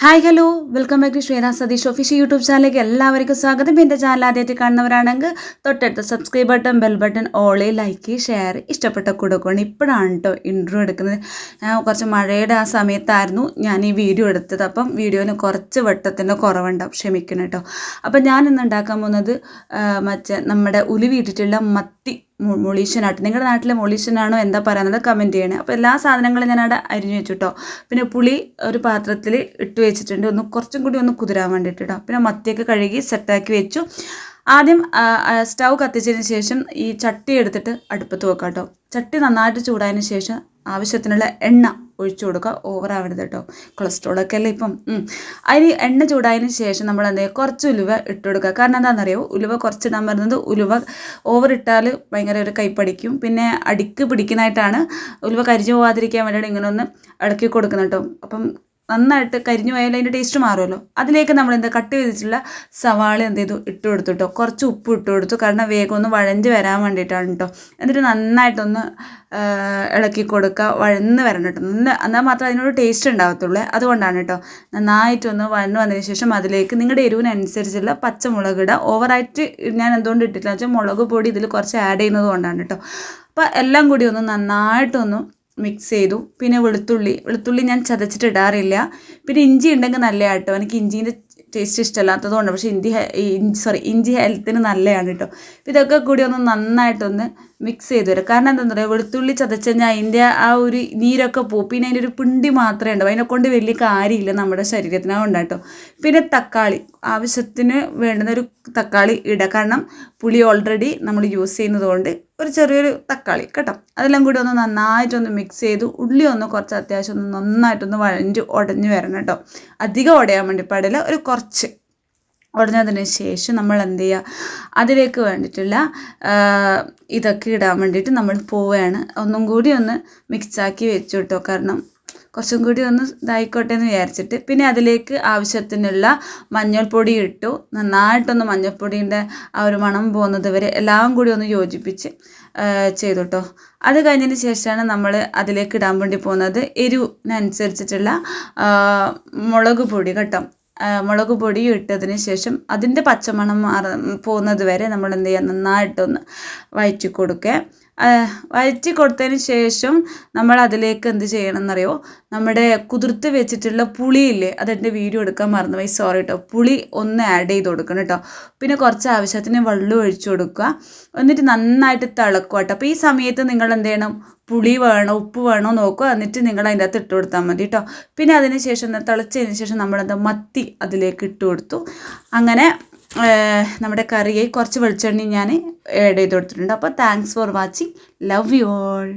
Hi hello welcome back to Shweta Satheesh official YouTube ചാനലിലേക്ക് എല്ലാവർക്കും സ്വാഗതം. എൻ്റെ ചാനൽ ആദ്യമായിട്ട് കാണുന്നവരാണെങ്കിൽ തൊട്ടടുത്ത subscribe button bell button or like share ഇഷ്ടപ്പെട്ട കൊടുക്കണം. ഇപ്പോഴാണ് കേട്ടോ ഇൻട്രോ എടുക്കുന്നത്. ഞാൻ കുറച്ച് മഴയുടെ ആ സമയത്തായിരുന്നു ഞാൻ ഈ വീഡിയോ എടുത്തത്. അപ്പം വീഡിയോന് കുറച്ച് വെട്ടത്തിൻ്റെ കുറവുണ്ടാവും, ക്ഷമിക്കണം കേട്ടോ. അപ്പം ഞാനിന്ന് ഉണ്ടാക്കാൻ പോകുന്നത് നമ്മുടെ ഉലുവിട്ടിട്ടുള്ള മത്തി മൊളീഷ്യനായിട്ട്. നിങ്ങളുടെ നാട്ടിലെ മൊളീഷ്യനാണോ എന്താ പറയുന്നത് കമൻറ്റ് ചെയ്യണേ. അപ്പോൾ എല്ലാ സാധനങ്ങളും ഞാനവിടെ അരിഞ്ഞു വെച്ചു കേട്ടോ. പിന്നെ പുളി ഒരു പാത്രത്തിൽ ഇട്ട് വെച്ചിട്ടുണ്ട്, കുറച്ചും കൂടി ഒന്ന് കുതിരാൻ വേണ്ടിയിട്ട് കേട്ടോ. പിന്നെ മത്തിയൊക്കെ കഴുകി സെറ്റാക്കി വെച്ചു. ആദ്യം സ്റ്റൗ കത്തിച്ചതിന് ശേഷം ഈ ചട്ടി എടുത്തിട്ട് അടുപ്പത്ത് വെക്കാം കേട്ടോ. ചട്ടി നന്നായിട്ട് ചൂടായതിന് ശേഷം ആവശ്യത്തിനുള്ള എണ്ണ ഒഴിച്ചു കൊടുക്കുക. ഓവറാവരുത് കേട്ടോ, കൊളസ്ട്രോളൊക്കെ അല്ലേ ഇപ്പം. അതിന് എണ്ണ ചൂടായതിന് ശേഷം നമ്മൾ എന്ത് ചെയ്യുക, കുറച്ച് ഉലുവ ഇട്ട് കൊടുക്കുക. കാരണം എന്താണെന്നറിയോ, ഉലുവ കുറച്ചിടാൻ പറയുന്നത് ഉലുവ ഓവർ ഇട്ടാൽ ഭയങ്കര ഒരു കൈപ്പടിക്കും, പിന്നെ അടിക്ക് പിടിക്കുന്നതായിട്ടാണ്. ഉലുവ കരിഞ്ഞു പോകാതിരിക്കാൻ വേണ്ടിയിട്ട് ഇങ്ങനെ ഒന്ന് ഇളക്കി കൊടുക്കണം കേട്ടോ. അപ്പം നന്നായിട്ട് കരിഞ്ഞു പോയാൽ അതിൻ്റെ ടേസ്റ്റ് മാറുമല്ലോ. അതിലേക്ക് നമ്മൾ എന്താ കട്ട് ചെയ്തിട്ടുള്ള സവാള എന്ത് ചെയ്തു ഇട്ട് കൊടുത്തു കേട്ടോ. കുറച്ച് ഉപ്പ് ഇട്ട് കൊടുത്തു, കാരണം വേഗം ഒന്ന് വഴഞ്ഞ് വരാൻ വേണ്ടിയിട്ടാണ് കേട്ടോ. എന്നിട്ട് നന്നായിട്ടൊന്ന് ഇളക്കി കൊടുക്കുക, വഴന്ന് വരണം കേട്ടോ. എന്നാൽ മാത്രമേ അതിനൊരു ടേസ്റ്റ് ഉണ്ടാകത്തുള്ളൂ. അതുകൊണ്ടാണ് കേട്ടോ. നന്നായിട്ടൊന്ന് വഴന്ന് വന്നതിന് ശേഷം അതിലേക്ക് നിങ്ങളുടെ എരിവിനനുസരിച്ചുള്ള പച്ചമുളക് ഇടുക. ഓവറായിട്ട് ഞാൻ എന്തുകൊണ്ട് ഇട്ടിട്ടില്ല വെച്ചാൽ മുളക് പൊടി ഇതിൽ കുറച്ച് ആഡ് ചെയ്യുന്നത് കൊണ്ടാണ് കേട്ടോ. അപ്പോൾ എല്ലാം കൂടി ഒന്ന് നന്നായിട്ടൊന്ന് മിക്സ് ചെയ്തു. പിന്നെ വെളുത്തുള്ളി ഞാൻ ചതച്ചിട്ട് ഇടാറില്ല. പിന്നെ ഇഞ്ചി ഉണ്ടെങ്കിൽ നല്ല കേട്ടോ. എനിക്ക് ഇഞ്ചീൻ്റെ ടേസ്റ്റ് ഇഷ്ടമല്ലാത്തത് കൊണ്ട്, പക്ഷേ ഇഞ്ചി ഹെൽത്തിന് നല്ലതാണ് കേട്ടോ. ഇതൊക്കെ കൂടി ഒന്ന് നന്നായിട്ടൊന്ന് മിക്സ് ചെയ്ത് വരും. കാരണം എന്താണെന്ന് പറയുക, വെളുത്തുള്ളി ചതച്ച് കഴിഞ്ഞാൽ അതിൻ്റെ ആ ഒരു നീരൊക്കെ പോകും. പിന്നെ അതിൻ്റെ ഒരു പിണ്ടി മാത്രമേ ഉണ്ടാവും, അതിനെക്കൊണ്ട് വലിയ കാര്യമില്ല നമ്മുടെ ശരീരത്തിന്. അതുകൊണ്ടാണ് കേട്ടോ. പിന്നെ തക്കാളി ആവശ്യത്തിന് വേണ്ടുന്ന ഒരു തക്കാളി ഇടുക, കാരണം പുളി ഓൾറെഡി നമ്മൾ യൂസ് ചെയ്യുന്നത് കൊണ്ട് ഒരു ചെറിയൊരു തക്കാളി കേട്ടോ. അതെല്ലാം കൂടി ഒന്ന് നന്നായിട്ടൊന്ന് മിക്സ് ചെയ്തു. ഉള്ളി ഒന്ന് കുറച്ച് അത്യാവശ്യം ഒന്ന് നന്നായിട്ടൊന്ന് ഉടഞ്ഞ് വരണം കേട്ടോ. അധികം ഉടയാൻ വേണ്ടി പാടില്ല, ഒരു കുറച്ച് ഉടഞ്ഞതിന് ശേഷം നമ്മൾ എന്ത് ചെയ്യുക, അതിലേക്ക് വേണ്ടിയിട്ടുള്ള ഇതൊക്കെ ഇടാൻ വേണ്ടിയിട്ട് നമ്മൾ പോവുകയാണ്. ഒന്നും കൂടി ഒന്ന് മിക്സാക്കി വെച്ചു കേട്ടോ, കാരണം കുറച്ചും കൂടി ഒന്ന് ഇതായിക്കോട്ടെ എന്ന് വിചാരിച്ചിട്ട്. പിന്നെ അതിലേക്ക് ആവശ്യത്തിനുള്ള മഞ്ഞൾപ്പൊടി ഇട്ടു. നന്നായിട്ടൊന്ന് മഞ്ഞൾപ്പൊടീൻ്റെ ആ ഒരു മണം പോകുന്നത് വരെ എല്ലാം കൂടി ഒന്ന് യോജിപ്പിച്ച് ചെയ്തു കേട്ടോ. അത് കഴിഞ്ഞതിന് ശേഷമാണ് നമ്മൾ അതിലേക്ക് ഇടാൻ വേണ്ടി പോകുന്നത് എരിവിനനുസരിച്ചിട്ടുള്ള മുളക് പൊടി കേട്ടോ. മുളക് പൊടി ഇട്ടതിന് ശേഷം അതിൻ്റെ പച്ചമണം പോകുന്നത് വരെ നമ്മൾ എന്ത് ചെയ്യുക, നന്നായിട്ടൊന്ന് വഴറ്റി കൊടുക്കുക. വഴറ്റി കൊടുത്തതിന് ശേഷം നമ്മൾ അതിലേക്ക് എന്ത് ചെയ്യണം എന്നറിയോ, നമ്മുടെ കുതിർത്ത് വെച്ചിട്ടുള്ള പുളിയില്ലേ, അതെൻ്റെ വീഡിയോ എടുക്കാൻ മറന്നുപോയി, സോറി കേട്ടോ. പുളി ഒന്ന് ആഡ് ചെയ്ത് കൊടുക്കണം കേട്ടോ. പിന്നെ കുറച്ച് ആവശ്യത്തിന് വെള്ളം ഒഴിച്ചു കൊടുക്കുക. എന്നിട്ട് നന്നായിട്ട് തിളക്കുക കേട്ടോ. അപ്പോൾ ഈ സമയത്ത് നിങ്ങൾ എന്ത് ചെയ്യണം, പുളി വേണോ ഉപ്പ് വേണോ നോക്കുക. എന്നിട്ട് നിങ്ങൾ അതിൻ്റെ അകത്ത് ഇട്ട് കൊടുത്താൽ മതി കേട്ടോ. പിന്നെ അതിന് ശേഷം തിളച്ചതിന് ശേഷം നമ്മളെന്താ മത്തി അതിലേക്ക് ഇട്ട് കൊടുത്തു. അങ്ങനെ നമ്മുടെ കറിയെ കുറച്ച് വെളിച്ചെണ്ണ ഞാൻ ആഡ് ചെയ്ത് കൊടുത്തിട്ടുണ്ട്. അപ്പോൾ thanks for watching, love you all.